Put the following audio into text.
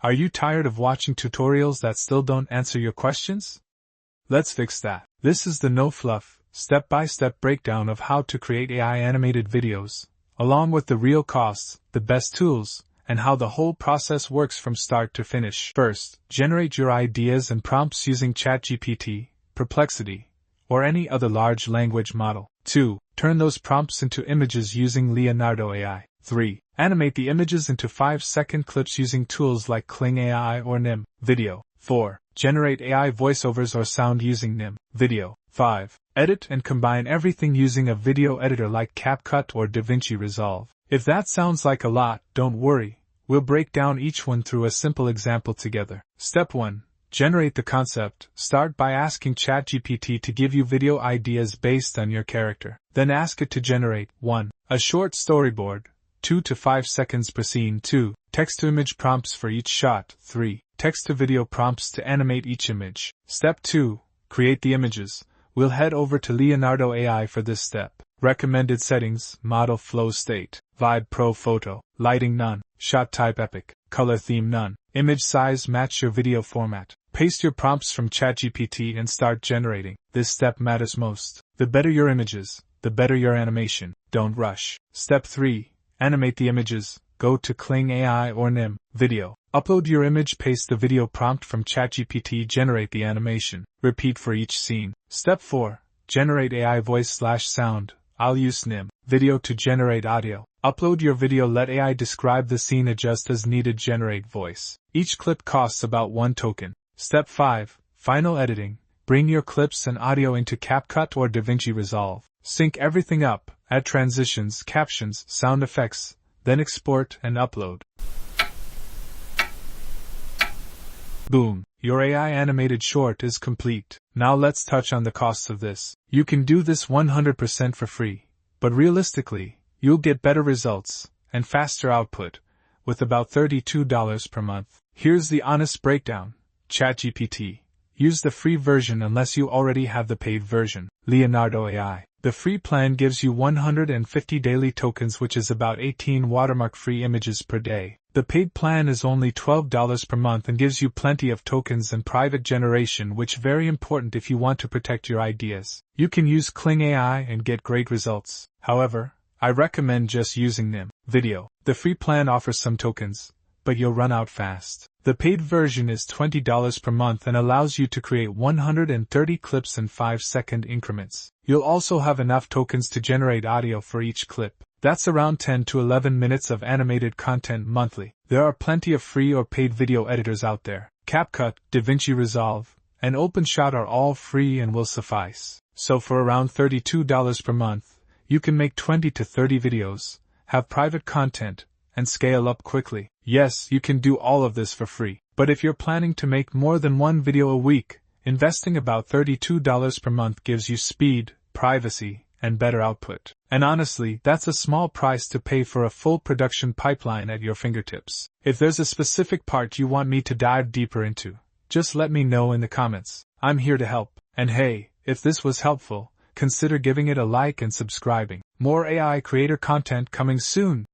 Are you tired of watching tutorials that still don't answer your questions? Let's fix that. This is the no-fluff, step-by-step breakdown of how to create AI animated videos, along with the real costs, the best tools, and how the whole process works from start to finish. First, generate your ideas and prompts using ChatGPT, Perplexity, or any other large language model. 2. Turn those prompts into images using Leonardo AI. 3. Animate the images into 5-second clips using tools like Kling AI or Nim.video. 4. Generate AI voiceovers or sound using Nim.video. 5. Edit and combine everything using a video editor like CapCut or DaVinci Resolve. If that sounds like a lot, don't worry. We'll break down each one through a simple example together. Step 1. Generate the concept. Start by asking ChatGPT to give you video ideas based on your character. Then ask it to generate 1. A short storyboard, 2 to 5 seconds per scene. 2. Text-to-image prompts for each shot. 3. Text-to-video prompts to animate each image. Step 2. Create the images. We'll head over to Leonardo AI for this step. Recommended settings: model flow state, vibe pro photo, lighting none, shot type epic, color theme none, image size match your video format. Paste your prompts from ChatGPT and start generating. This step matters most. The better your images, the better your animation. Don't rush. Step 3. Animate the images. Go to Kling AI or Nim.video. Upload your image, paste the video prompt from ChatGPT, generate the animation. Repeat for each scene. Step 4. Generate AI voice/sound. I'll use Nim.video to generate audio. Upload your video, let AI describe the scene, adjust as needed, generate voice. Each clip costs about 1 token. Step 5. Final editing. Bring your clips and audio into CapCut or DaVinci Resolve. Sync everything up, add transitions, captions, sound effects, then export and upload. Boom! Your AI animated short is complete. Now let's touch on the costs of this. You can do this 100% for free, but realistically, you'll get better results and faster output with about $32 per month. Here's the honest breakdown. ChatGPT. Use the free version unless you already have the paid version. Leonardo AI. The free plan gives you 150 daily tokens, which is about 18 watermark-free images per day. The paid plan is only $12 per month and gives you plenty of tokens and private generation, which very important if you want to protect your ideas. You can use Kling AI and get great results. However, I recommend just using Nim.video. The free plan offers some tokens, but you'll run out fast. The paid version is $20 per month and allows you to create 130 clips in 5-second increments. You'll also have enough tokens to generate audio for each clip. That's around 10 to 11 minutes of animated content monthly. There are plenty of free or paid video editors out there. CapCut, DaVinci Resolve, and OpenShot are all free and will suffice. So for around $32 per month, you can make 20 to 30 videos, have private content, and scale up quickly. Yes, you can do all of this for free. But if you're planning to make more than one video a week, investing about $32 per month gives you speed, privacy, and better output. And honestly, that's a small price to pay for a full production pipeline at your fingertips. If there's a specific part you want me to dive deeper into, just let me know in the comments. I'm here to help. And hey, if this was helpful, consider giving it a like and subscribing. More AI creator content coming soon.